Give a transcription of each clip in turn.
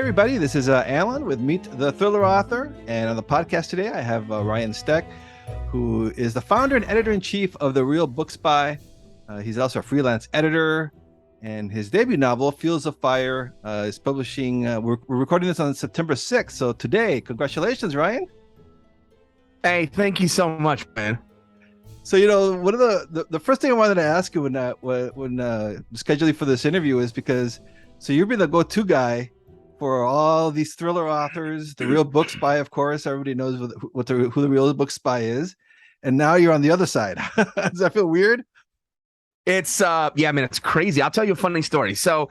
everybody. This is Alan with Meet the Thriller Author. And on the podcast today, I have Ryan Steck, who is the founder and editor-in-chief of The Real Book Spy. He's also a freelance editor. And his debut novel, Fields of Fire, is publishing. We're recording this on September 6th. So today, congratulations, Ryan. Hey, thank you so much, man. So, one of the first thing I wanted to ask you when scheduling for this interview is because, so you've been the go-to guy for all these thriller authors, The Real Book Spy, of course. Everybody knows who the Real Book Spy is. And now you're on the other side. Does that feel weird? It's, it's crazy. I'll tell you a funny story. So,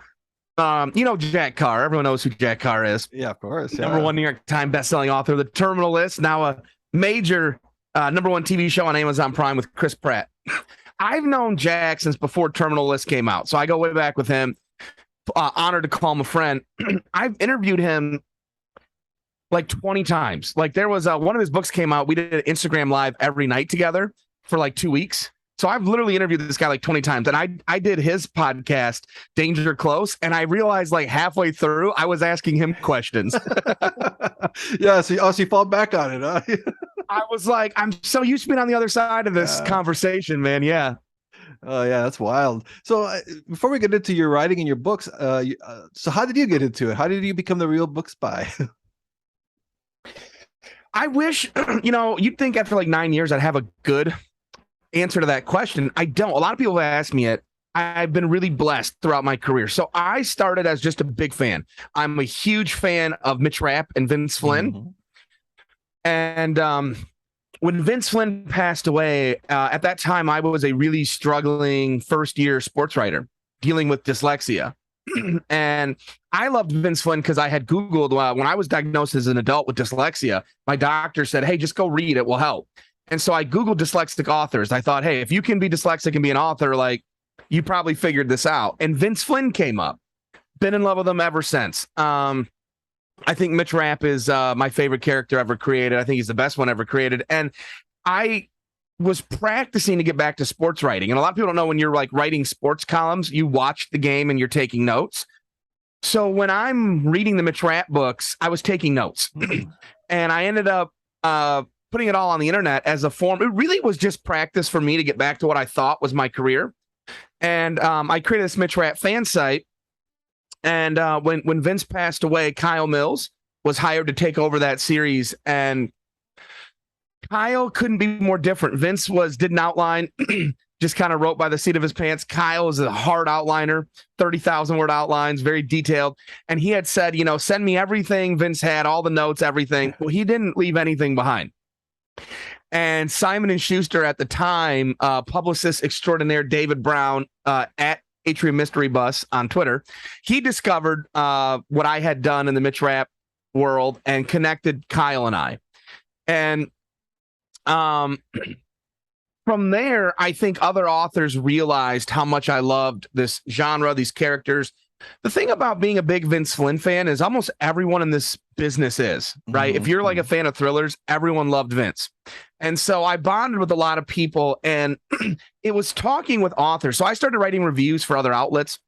Jack Carr. Everyone knows who Jack Carr is. Yeah, of course. Number one New York Times bestselling author, The Terminal List, now a major number one TV show on Amazon Prime with Chris Pratt. I've known Jack since before Terminal List came out. So I go way back with him. Honored to call him a friend. I've interviewed him like 20 times. Like there was one of his books came out. We did an Instagram live every night together for like 2 weeks. So I've literally interviewed this guy like 20 times. And I did his podcast, Danger Close. And I realized like halfway through, I was asking him questions. Yeah. So you fall back on it, huh? I was like, I'm so used to being on the other side of this conversation, man. Yeah. Oh, yeah, that's wild. So before we get into your writing and your books, so how did you get into it? How did you become the Real Book Spy? I wish, you'd think after like 9 years, I'd have a good answer to that question. I don't. A lot of people have asked me it. I've been really blessed throughout my career. So I started as just a big fan. I'm a huge fan of Mitch Rapp and Vince Flynn. Mm-hmm. And when Vince Flynn passed away, at that time, I was a really struggling first-year sports writer dealing with dyslexia. And I loved Vince Flynn because I had Googled when I was diagnosed as an adult with dyslexia, my doctor said, hey, just go read, it will help. And so I Googled dyslexic authors. I thought, hey, if you can be dyslexic and be an author, like you probably figured this out. And Vince Flynn came up. Been in love with him ever since. I think Mitch Rapp is my favorite character ever created. I think he's the best one ever created. And I was practicing to get back to sports writing. And a lot of people don't know when you're like writing sports columns, you watch the game and you're taking notes. So when I'm reading the Mitch Rapp books, I was taking notes. And I ended up putting it all on the internet as a form. It really was just practice for me to get back to what I thought was my career. And I created this Mitch Rapp fan site. And when Vince passed away, Kyle Mills was hired to take over that series. And Kyle couldn't be more different. Vince didn't outline, just kind of wrote by the seat of his pants. Kyle is a hard outliner, 30,000 word outlines, very detailed. And he had said, send me everything Vince had, all the notes, everything. Well, he didn't leave anything behind. And Simon & Schuster at the time, publicist extraordinaire David Brown at Atrium Mystery Bus on Twitter, he discovered what I had done in the Mitch Rapp world and connected Kyle and I. And from there, I think other authors realized how much I loved this genre, these characters. The thing about being a big Vince Flynn fan is almost everyone in this business is, right? Mm-hmm. If you're like a fan of thrillers, everyone loved Vince. And so I bonded with a lot of people, and it was talking with authors. So I started writing reviews for other outlets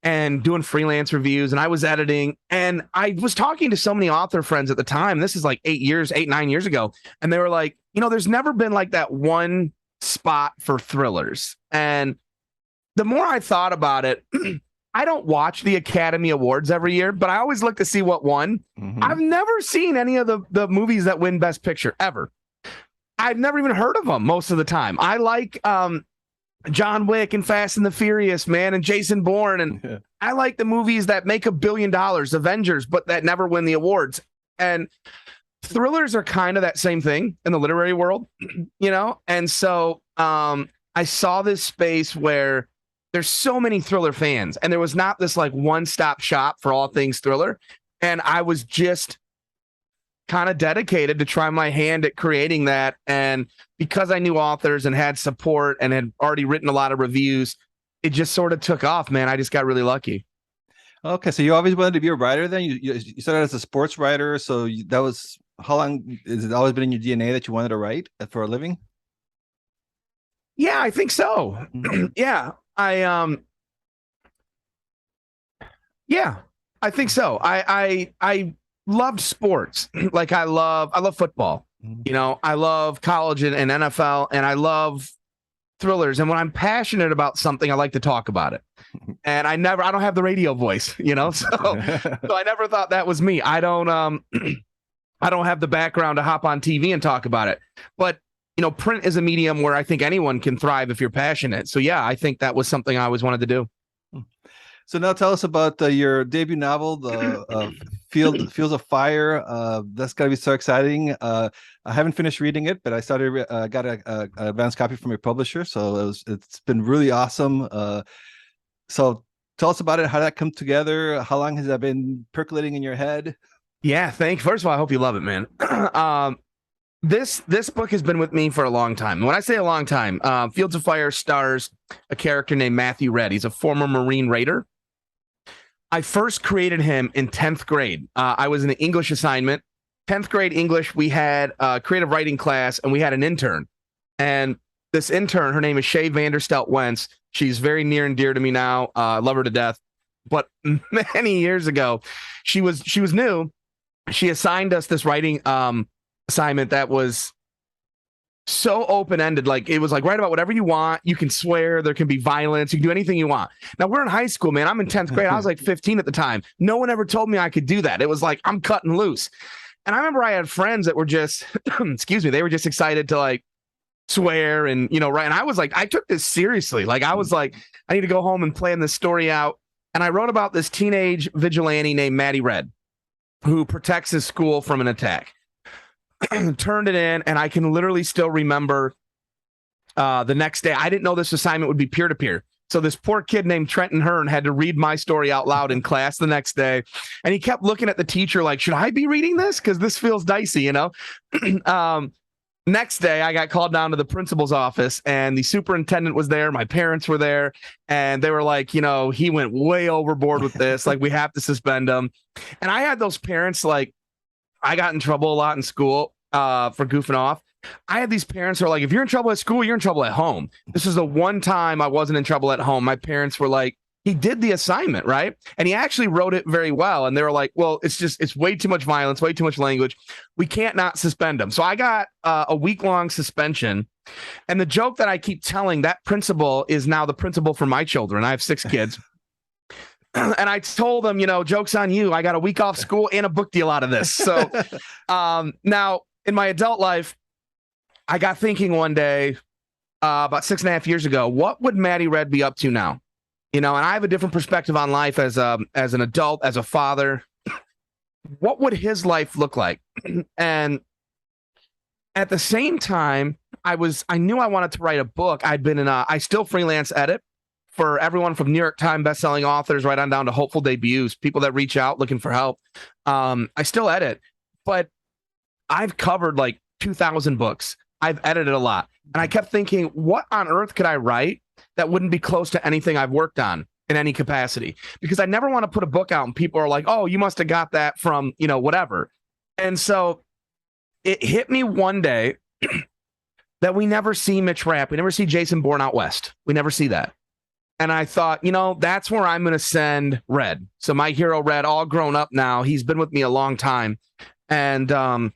and doing freelance reviews, and I was editing, and I was talking to so many author friends at the time. This is like 9 years ago. And they were like, there's never been like that one spot for thrillers. And the more I thought about it, I don't watch the Academy Awards every year, but I always look to see what won. Mm-hmm. I've never seen any of the movies that win Best Picture ever. I've never even heard of them most of the time. I like John Wick and Fast and the Furious, man, and Jason Bourne. And I like the movies that make $1 billion, Avengers, but that never win the awards. And thrillers are kind of that same thing in the literary world, And so I saw this space where there's so many thriller fans, and there was not this like one-stop shop for all things thriller. And I was just kind of dedicated to try my hand at creating that. And because I knew authors and had support and had already written a lot of reviews, it just sort of took off, man. I just got really lucky. Okay. So you always wanted to be a writer then? You started as a sports writer. So that was, how long, has it always been in your DNA that you wanted to write for a living? Yeah, I think so. Yeah. I think so. I loved sports. Like I love football. Mhm. You know, I love college and NFL, and I love thrillers. And when I'm passionate about something, I like to talk about it. And I don't have the radio voice, you know, so I never thought that was me. I don't I don't have the background to hop on TV and talk about it. But you know, print is a medium where I think anyone can thrive if you're passionate. So yeah, I think that was something I always wanted to do. So now tell us about your debut novel, the Fields of Fire. That's got to be so exciting. I haven't finished reading it, but I started got a advanced copy from your publisher, so it's been really awesome. So tell us about it. How did that come together? How long has that been percolating in your head? Yeah, first of all, I hope you love it, man. This book has been with me for a long time. And when I say a long time, Fields of Fire stars a character named Matthew Red. He's a former Marine Raider. I first created him in 10th grade. I was in an English assignment. 10th grade English, we had a creative writing class, and we had an intern. And this intern, her name is Shay Vanderstelt Wentz. She's very near and dear to me now. I love her to death. But many years ago, she was new. She assigned us this writing assignment that was so open-ended. Like it was like, write about whatever you want. You can swear, there can be violence, you can do anything you want. Now we're in high school, man. I'm in 10th grade. I was like 15 at the time. No one ever told me I could do that. It was like I'm cutting loose. And I remember I had friends that were just excuse me, they were just excited to like swear and you know, right. And I was like, I took this seriously. Like I was like, I need to go home and plan this story out. And I wrote about this teenage vigilante named Matty Red, who protects his school from an attack. Turned it in, and I can literally still remember the next day. I didn't know this assignment would be peer-to-peer. So this poor kid named Trenton Hearn had to read my story out loud in class the next day. And he kept looking at the teacher like, should I be reading this? Because this feels dicey, you know? Next day, I got called down to the principal's office, and the superintendent was there. My parents were there, and they were like, you know, he went way overboard with this. Like, we have to suspend him. And I had those parents, like, I got in trouble a lot in school for goofing off. I had these parents who are like, if you're in trouble at school, you're in trouble at home. This is the one time I wasn't in trouble at home. My parents were like, he did the assignment, right? And he actually wrote it very well. And they were like, well, it's way too much violence, way too much language. We can't not suspend him. So I got a week-long suspension. And the joke that I keep telling, that principal is now the principal for my children. I have 6 kids. And I told them, you know, joke's on you. I got a week off school and a book deal out of this. So now in my adult life, I got thinking one day about 6.5 years ago, what would Matty Red be up to now? You know, and I have a different perspective on life as an adult, as a father. What would his life look like? And at the same time, I knew I wanted to write a book. I still freelance edit for everyone from New York Times bestselling authors right on down to hopeful debuts, people that reach out looking for help. I still edit, but I've covered like 2,000 books. I've edited a lot. And I kept thinking, what on earth could I write that wouldn't be close to anything I've worked on in any capacity? Because I never want to put a book out and people are like, oh, you must have got that from, you know, whatever. And so it hit me one day that we never see Mitch Rapp. We never see Jason Bourne out west. We never see that. And I thought, you know, that's where I'm going to send Red. So my hero, Red, all grown up now. He's been with me a long time. And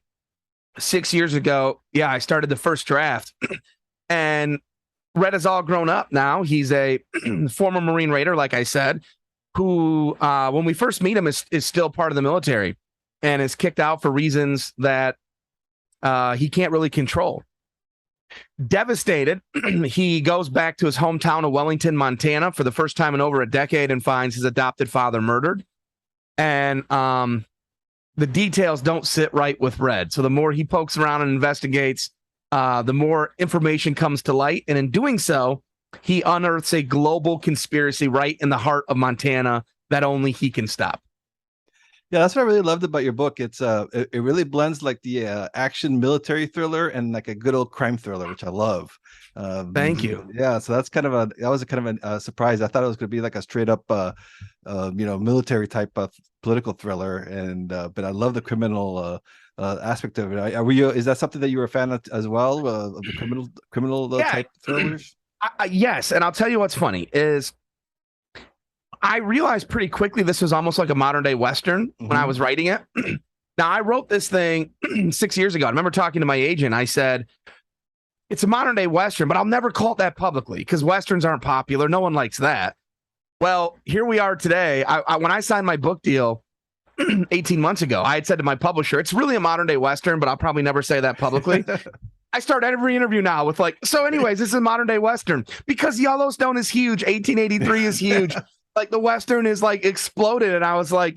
6 years ago, yeah, I started the first draft. And Red is all grown up now. He's a former Marine Raider, like I said, who, when we first meet him, is still part of the military and is kicked out for reasons that he can't really control. Devastated, he goes back to his hometown of Wellington, Montana for the first time in over a decade and finds his adopted father murdered. And the details don't sit right with Red. So the more he pokes around and investigates, the more information comes to light. And in doing so, he unearths a global conspiracy right in the heart of Montana that only he can stop. Yeah, that's what I really loved about your book. It really blends like the action military thriller and like a good old crime thriller, which I love. Thank you. Yeah, so that was a kind of a surprise. I thought it was going to be like a straight up, military type of political thriller, and but I love the criminal aspect of it. Is that something that you were a fan of as well, of the criminal type thrillers? Yes, and I'll tell you what's funny is I realized pretty quickly this was almost like a modern day Western when I was writing it. Now, I wrote this thing 6 years ago. I remember talking to my agent. I said, it's a modern day Western, but I'll never call it that publicly because Westerns aren't popular. No one likes that. Well, here we are today. When I signed my book deal 18 months ago, I had said to my publisher, it's really a modern day Western, but I'll probably never say that publicly. I start every interview now with like, so anyways, this is a modern day Western because Yellowstone is huge. 1883 is huge. Like the Western is like exploded. And I was like,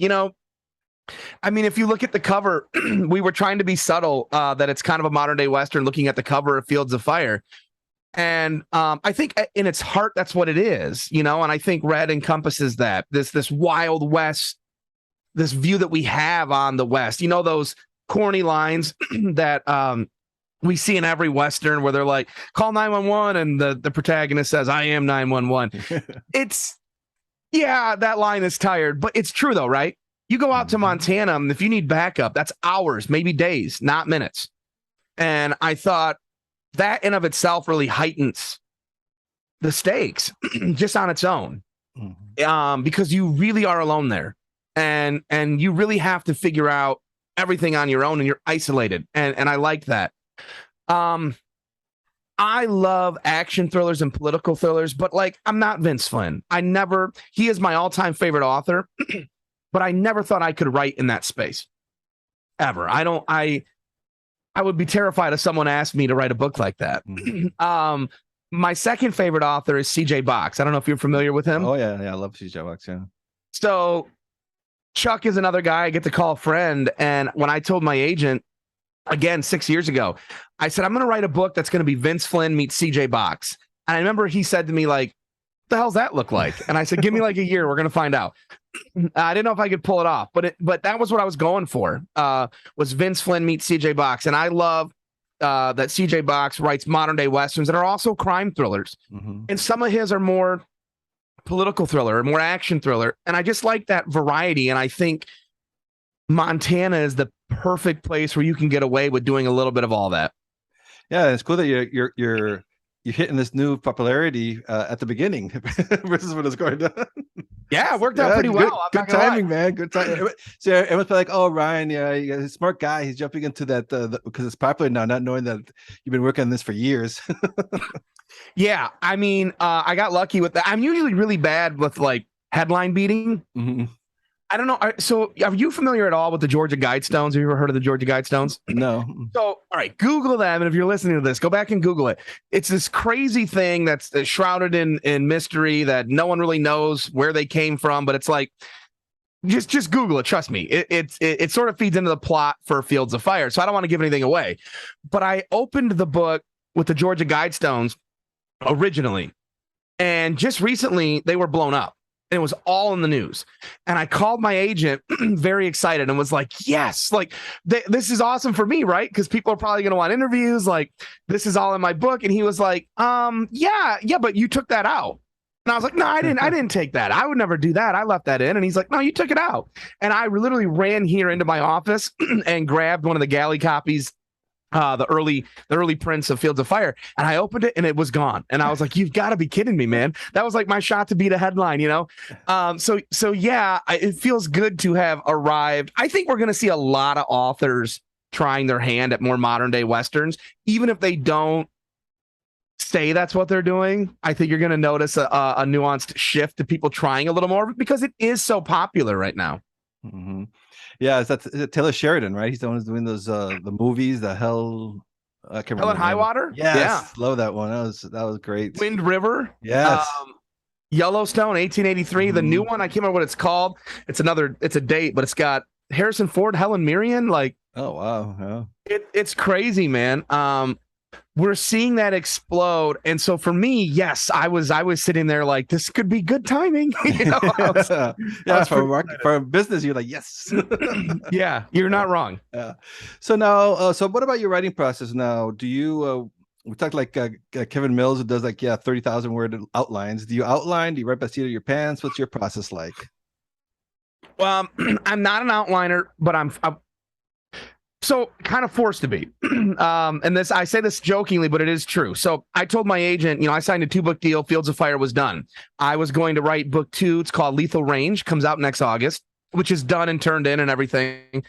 I mean, if you look at the cover, we were trying to be subtle that it's kind of a modern day Western looking at the cover of Fields of Fire. And I think in its heart, that's what it is, and I think Red encompasses that this Wild West, this view that we have on the West, those corny lines that we see in every Western where they're like, call 911. And the protagonist says, I am 911. That line is tired, but it's true though, right? You go out to Montana, and if you need backup, that's hours, maybe days, not minutes. And I thought that in of itself really heightens the stakes just on its own, because you really are alone there, and you really have to figure out everything on your own, and you're isolated. And I like that. I love action thrillers and political thrillers, but like I'm not Vince Flynn. He is my all-time favorite author. But I never thought I could write in that space ever. I would be terrified if someone asked me to write a book like that. My second favorite author is C.J. Box. I don't know if you're familiar with him. Oh yeah. I love C.J. Box. Yeah. So Chuck is another guy I get to call a friend. And when I told my agent, again, 6 years ago, I said, I'm going to write a book that's going to be Vince Flynn meets C.J. Box. And I remember he said to me, like, the hell's that look like? And I said, give me like a year. We're going to find out. I didn't know if I could pull it off, but that was what I was going for, was Vince Flynn meets CJ Box. And I love that CJ Box writes modern day Westerns that are also crime thrillers. And some of his are more political thriller, more action thriller. And I just like that variety. And I think Montana is the perfect place where you can get away with doing a little bit of all that. Yeah, it's cool that you're hitting this new popularity at the beginning versus when it's going down. Yeah, it worked out pretty well. Good timing, man. Good timing. So everyone's like, "Oh, Ryan, yeah, he's a smart guy. He's jumping into that because it's popular now, not knowing that you've been working on this for years." Yeah, I mean, I got lucky with that. I'm usually really bad with like headline beating. I don't know. So are you familiar at all with the Georgia Guidestones? Have you ever heard of the Georgia Guidestones? No. So, all right, Google them. And if you're listening to this, go back and Google it. It's this crazy thing that's shrouded in mystery that no one really knows where they came from. But it's like, just Google it. Trust me. It sort of feeds into the plot for Fields of Fire. So I don't want to give anything away. But I opened the book with the Georgia Guidestones originally. And just recently, they were blown up. And it was all in the news. And I called my agent very excited and was like, yes, like this is awesome for me, right? Because people are probably going to want interviews. Like, this is all in my book. And he was like, yeah, but you took that out. And I was like, no, I didn't take that. I would never do that. I left that in. And he's like, no, you took it out. And I literally ran here into my office and grabbed one of the galley copies, the early prints of Fields of Fire, and I opened it and it was gone. And I was like, you've got to be kidding me, man. That was like my shot to beat a headline, So yeah, it feels good to have arrived. I think we're going to see a lot of authors trying their hand at more modern day Westerns, even if they don't say that's what they're doing. I think you're going to notice a nuanced shift to people trying a little more because it is so popular right now. Yeah, is it Taylor Sheridan, right? He's the one who's doing those the movies, the Hell. I can't remember. Hell and High Water. Yes, love that one. That was great. Wind River. Yes. Yellowstone, 1883. The new one, I can't remember what it's called. It's a date, but it's got Harrison Ford, Helen Mirren. Like, oh wow, yeah. It's crazy, man. We're seeing that explode, and so for me, yes, I was sitting there like this could be good timing. For a business, you're like yes. Yeah, you're not wrong. Yeah. So now, so what about your writing process now? Do you? We talked like Kevin Mills, who does like 30,000 word outlines. Do you outline? Do you write by the seat of your pants? What's your process like? Well, I'm not an outliner, but So kind of forced to be. And this, I say this jokingly, but it is true. So I told my agent, I signed a 2-book deal. Fields of Fire was done. I was going to write book 2. It's called Lethal Range, comes out next August, which is done and turned in and everything.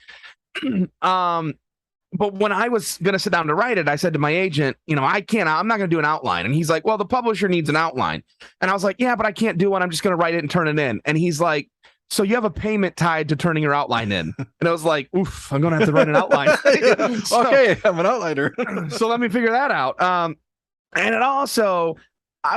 But when I was going to sit down to write it, I said to my agent, I'm not going to do an outline. And he's like, well, the publisher needs an outline. And I was like, yeah, but I can't do one. I'm just going to write it and turn it in. And he's like, so you have a payment tied to turning your outline in. And I was like, oof, I'm going to have to write an outline. Okay, I'm an outliner. So let me figure that out. And it also,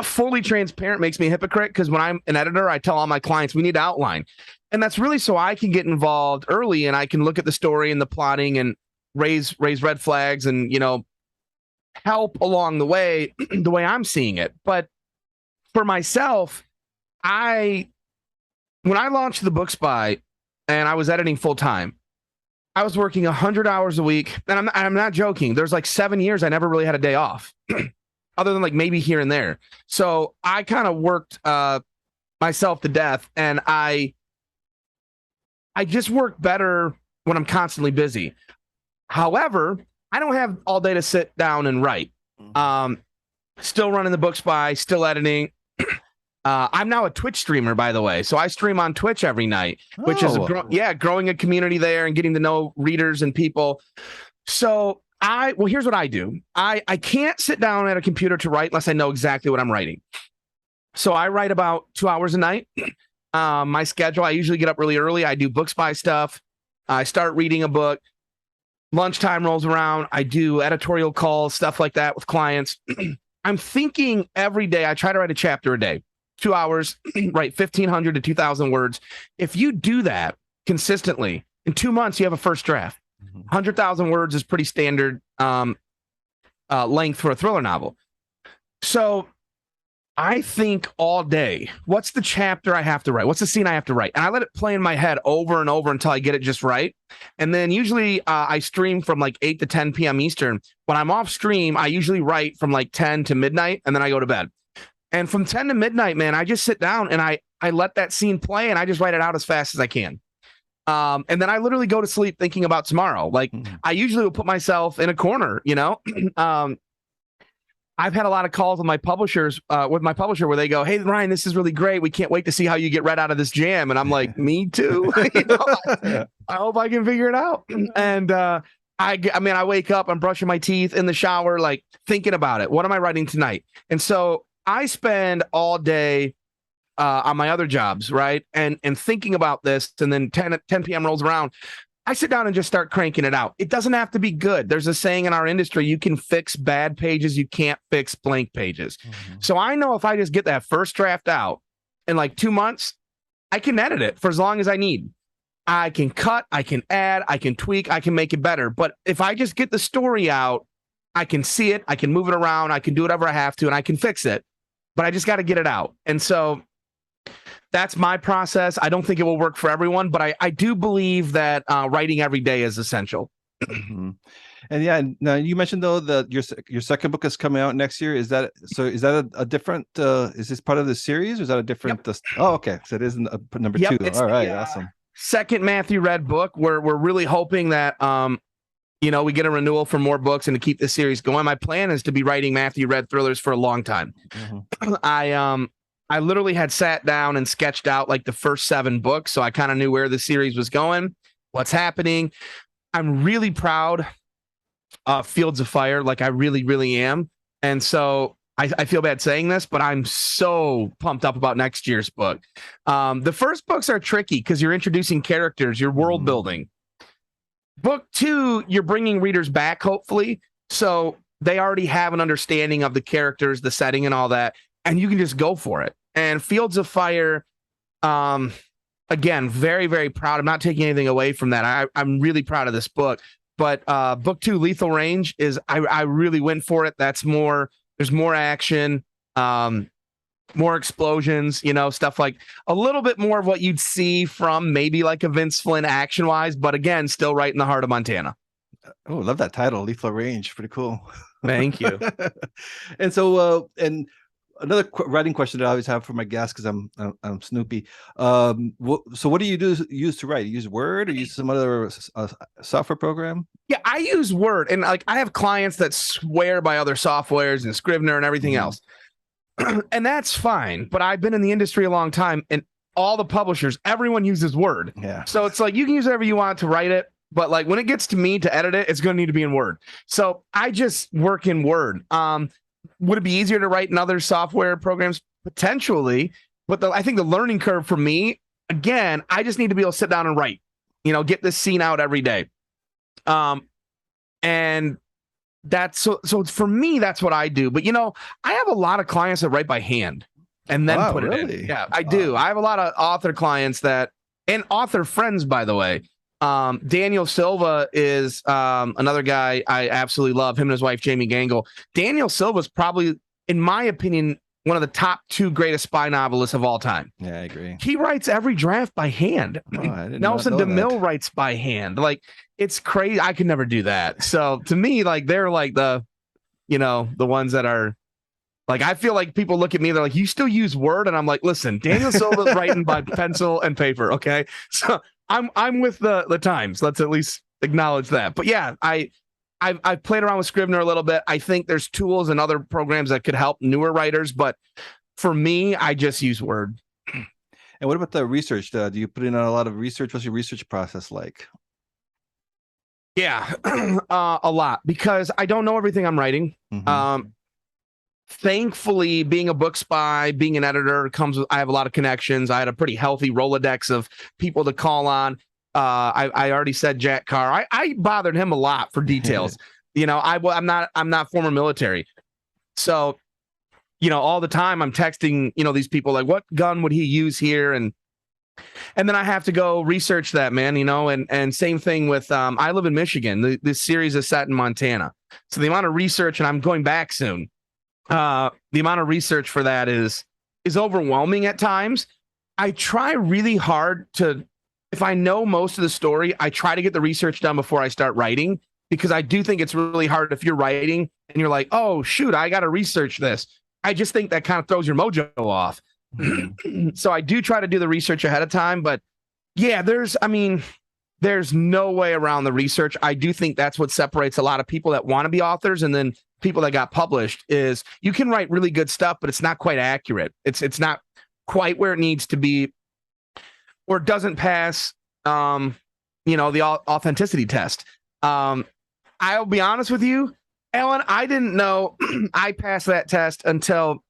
fully transparent makes me a hypocrite, because when I'm an editor, I tell all my clients we need to outline. And that's really so I can get involved early and I can look at the story and the plotting and raise red flags and, help along the way, the way I'm seeing it. But for myself, when I launched the Book Spy and I was editing full time, I was working 100 hours a week. And I'm not joking. There's like 7 years I never really had a day off, other than like maybe here and there. So I kind of worked myself to death, and I just work better when I'm constantly busy. However, I don't have all day to sit down and write. Still running the Book Spy, still editing. I'm now a Twitch streamer, by the way. So I stream on Twitch every night, which is growing a community there and getting to know readers and people. So here's what I do. I can't sit down at a computer to write unless I know exactly what I'm writing. So I write about 2 hours a night. My schedule, I usually get up really early. I do Book Spy stuff. I start reading a book. Lunchtime rolls around. I do editorial calls, stuff like that with clients. I'm thinking every day. I try to write a chapter a day, 2 hours, write 1,500 to 2,000 words. If you do that consistently, in 2 months, you have a first draft. 100,000 words is pretty standard length for a thriller novel. So I think all day, what's the chapter I have to write? What's the scene I have to write? And I let it play in my head over and over until I get it just right. And then usually I stream from like 8 to 10 p.m. Eastern. When I'm off stream, I usually write from like 10 to midnight, and then I go to bed. And from 10 to midnight, man, I just sit down and I let that scene play, and I just write it out as fast as I can. And then I literally go to sleep thinking about tomorrow. Like I usually will put myself in a corner, I've had a lot of calls with my publisher where they go, "Hey, Ryan, this is really great. We can't wait to see how you get read out of this jam." And I'm like, "Me too." I hope I can figure it out. And I wake up, I'm brushing my teeth in the shower, like thinking about it. What am I writing tonight? And so I spend all day on my other jobs, right? And thinking about this, and then 10 p.m. rolls around. I sit down and just start cranking it out. It doesn't have to be good. There's a saying in our industry, you can fix bad pages, you can't fix blank pages. So I know if I just get that first draft out in like 2 months, I can edit it for as long as I need. I can cut, I can add, I can tweak, I can make it better. But if I just get the story out, I can see it, I can move it around, I can do whatever I have to, and I can fix it. But I just got to get it out. And so that's my process. I don't think it will work for everyone, but I do believe that writing every day is essential. And yeah, now you mentioned though that your second book is coming out next year. Is that a different? Is this part of the series, or is that a different? Yep. Oh, okay. So it is number 2. All right, awesome. Second Matthew Read book. We're really hoping that we get a renewal for more books and to keep this series going. My plan is to be writing Matthew Read thrillers for a long time. I literally had sat down and sketched out like the first 7 books. So I kind of knew where the series was going, what's happening. I'm really proud of Fields of Fire. Like I really, really am. And so I feel bad saying this, but I'm so pumped up about next year's book. The first books are tricky because you're introducing characters, you're world building. Book 2, you're bringing readers back, hopefully. So they already have an understanding of the characters, the setting and all that. And you can just go for it. And Fields of Fire, again, very, very proud. I'm not taking anything away from that. I'm really proud of this book. But book 2, Lethal Range, is I really went for it. There's more action, more explosions, stuff like a little bit more of what you'd see from maybe like a Vince Flynn action-wise, but again, still right in the heart of Montana. Oh, love that title, Lethal Range. Pretty cool. Thank you. And so, Another writing question that I always have for my guests, because I'm Snoopy. So what do you use to write? You use Word or use some other software program? Yeah, I use Word, and like I have clients that swear by other softwares and Scrivener and everything else. And that's fine, but I've been in the industry a long time, and all the publishers, everyone uses Word. Yeah. So it's like you can use whatever you want to write it, but like when it gets to me to edit it, it's going to need to be in Word. So I just work in Word. Would it be easier to write in other software programs? Potentially, but I think the learning curve for me, again, I just need to be able to sit down and write, get this scene out every day. And that's so for me, that's what I do. But I have a lot of clients that write by hand and then put it in. Yeah, I do. I have a lot of author clients and author friends, by the way. Daniel Silva is another guy I absolutely love. Him and his wife, Jamie Gangle. Daniel Silva is probably, in my opinion, one of the top 2 greatest spy novelists of all time. Yeah, I agree. He writes every draft by hand. Nelson DeMille writes by hand. Like, it's crazy. I could never do that. So to me, like, they're like the ones that are like, I feel like people look at me, they're like, you still use Word? And I'm like, listen, Daniel Silva's writing by pencil and paper. Okay. So I'm with the times. Let's at least acknowledge that. But yeah, I've played around with Scrivener a little bit. I think there's tools and other programs that could help newer writers, but for me, I just use Word. And what about the research? Do you put in a lot of research? What's your research process like? Yeah, a lot, because I don't know everything I'm writing. Thankfully, being a book spy, being an editor I have a lot of connections. I had a pretty healthy Rolodex of people to call on. I already said Jack Carr. I bothered him a lot for details. I'm not former military. So, all the time I'm texting, these people like, what gun would he use here? And then I have to go research that, man, and same thing with, I live in Michigan. This series is set in Montana. So the amount of research, and I'm going back soon. The amount of research for that is overwhelming at times. I try really hard if I know most of the story, I try to get the research done before I start writing, because I do think it's really hard if you're writing and you're like, oh, shoot, I got to research this. I just think that kind of throws your mojo off. So I do try to do the research ahead of time, but yeah, there's no way around the research. I do think that's what separates a lot of people that want to be authors and then people that got published is you can write really good stuff, but it's not quite accurate. It's not quite where it needs to be, or it doesn't pass, the authenticity test. I'll be honest with you, Alan, I didn't know I passed that test until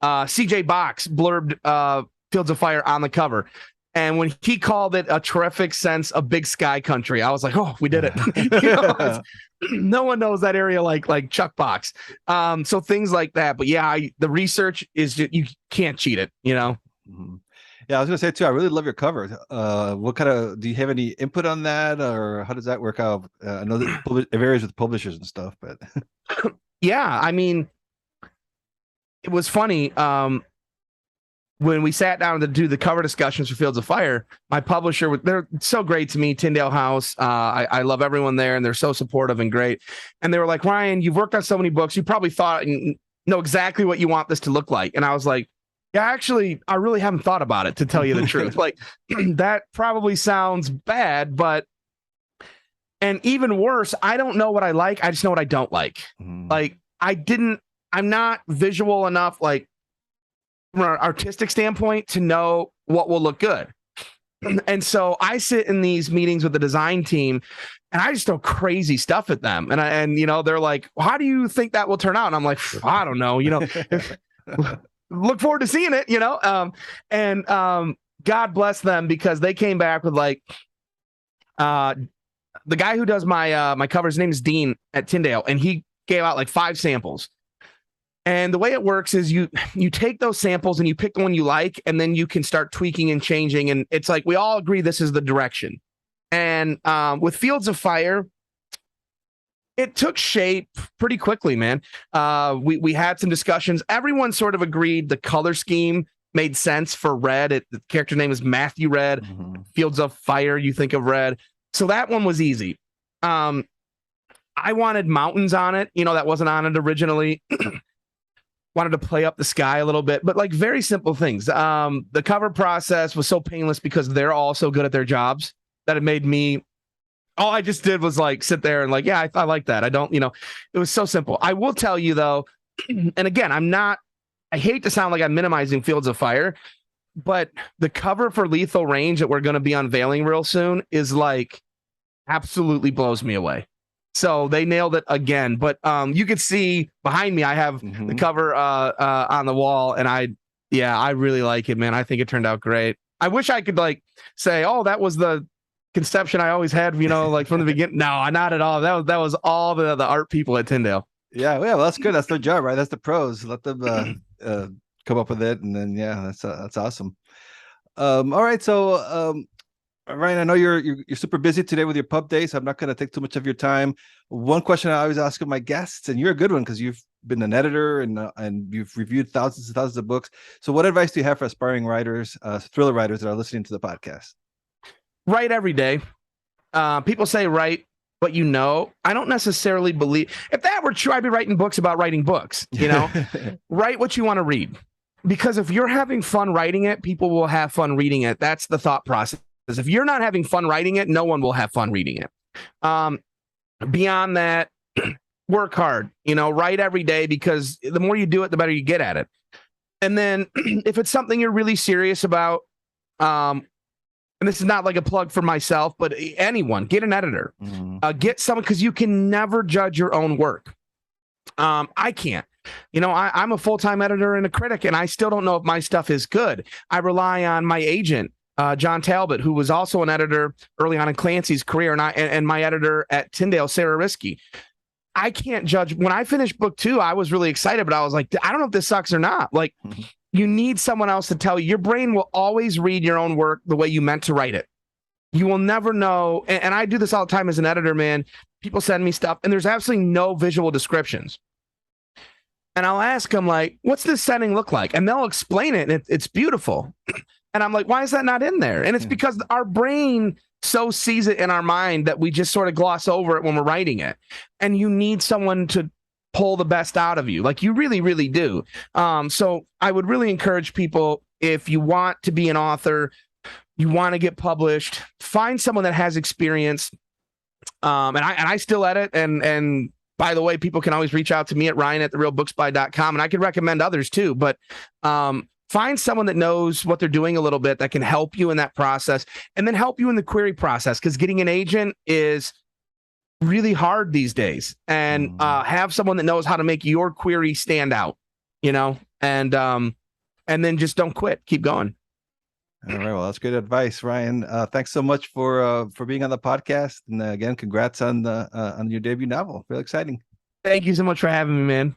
CJ Box blurbed Fields of Fire on the cover. And when he called it a terrific sense of big sky country, I was like, oh, we did it. No one knows that area like Chuck Box. So things like that. But yeah, the research is just, you can't cheat it, Mm-hmm. Yeah, I was gonna say too, I really love your cover. What do you have any input on that, or how does that work out? I know that it varies with publishers and stuff, but yeah, it was funny. When we sat down to do the cover discussions for Fields of Fire, my publisher, they're so great to me, Tyndale House. I love everyone there, and they're so supportive and great. And they were like, Ryan, you've worked on so many books. You probably thought and know exactly what you want this to look like. And I was like, yeah, actually, I really haven't thought about it, to tell you the truth. Like, that probably sounds bad, and even worse, I don't know what I like. I just know what I don't like. Like, I'm not visual enough, like, from an artistic standpoint, to know what will look good. And so I sit in these meetings with the design team and I just throw crazy stuff at them. And they're like, how do you think that will turn out? And I'm like, I don't know, look forward to seeing it, God bless them, because they came back with like, the guy who does my covers, his name is Dean at Tyndale, and he gave out like 5 samples. And the way it works is you take those samples and you pick the one you like, and then you can start tweaking and changing. And it's like, we all agree this is the direction. And with Fields of Fire, it took shape pretty quickly, man. We had some discussions. Everyone sort of agreed the color scheme made sense for Red. The character name is Matthew Red. Mm-hmm. Fields of Fire, you think of Red. So that one was easy. I wanted mountains on it. That wasn't on it originally. wanted to play up the sky a little bit, but like very simple things. The cover process was so painless because they're all so good at their jobs that it made me, all I just did was like sit there and like, yeah, I like that. I don't, it was so simple. I will tell you though, and again, I hate to sound like I'm minimizing Fields of Fire, but the cover for Lethal Range that we're going to be unveiling real soon is like absolutely blows me away. So they nailed it again. But you can see behind me, I have the cover on the wall, and I really like it, man. I think it turned out great. I wish I could like say, oh, that was the conception I always had, like from the beginning. No, not at all. That was all the art people at Tyndale. Yeah, well, that's good. That's their job, right? That's the pros. Let them come up with it, and then that's awesome. All right, so Ryan, I know you're super busy today with your pub day, so I'm not going to take too much of your time. One question I always ask of my guests, and you're a good one because you've been an editor and you've reviewed thousands and thousands of books. So, what advice do you have for aspiring writers, thriller writers that are listening to the podcast? Write every day. People say write what you know. I don't necessarily believe. If that were true, I'd be writing books about writing books. Write what you want to read, because if you're having fun writing it, people will have fun reading it. That's the thought process. If you're not having fun writing it, no one will have fun reading it. Beyond that, work hard, write every day, because the more you do it, the better you get at it. And then if it's something you're really serious about, and this is not like a plug for myself, but anyone, get an editor, get someone, because you can never judge your own work. I can't. I'm a full-time editor and a critic, and I still don't know if my stuff is good. I rely on my agent, John Talbot, who was also an editor early on in Clancy's career, and my editor at Tyndale, Sarah Risky. I can't judge. When I finished book 2, I was really excited, but I was like, I don't know if this sucks or not. Like, you need someone else to tell you. Your brain will always read your own work the way you meant to write it. You will never know. And I do this all the time as an editor, man. People send me stuff, and there's absolutely no visual descriptions. And I'll ask them, like, what's this setting look like? And they'll explain it, and it's beautiful. And I'm like, why is that not in there? And it's because our brain so sees it in our mind that we just sort of gloss over it when we're writing it. And you need someone to pull the best out of you. Like, you really, really do. So I would really encourage people, if you want to be an author, you want to get published, find someone that has experience. And I still edit. And by the way, people can always reach out to me at ryan@therealbookspy.com. And I could recommend others too. But find someone that knows what they're doing a little bit, that can help you in that process, and then help you in the query process, because getting an agent is really hard these days. And have someone that knows how to make your query stand out, and then just don't quit. Keep going. All right. Well, that's good advice, Ryan. Thanks so much for being on the podcast. And again, congrats on your debut novel. Real exciting. Thank you so much for having me, man.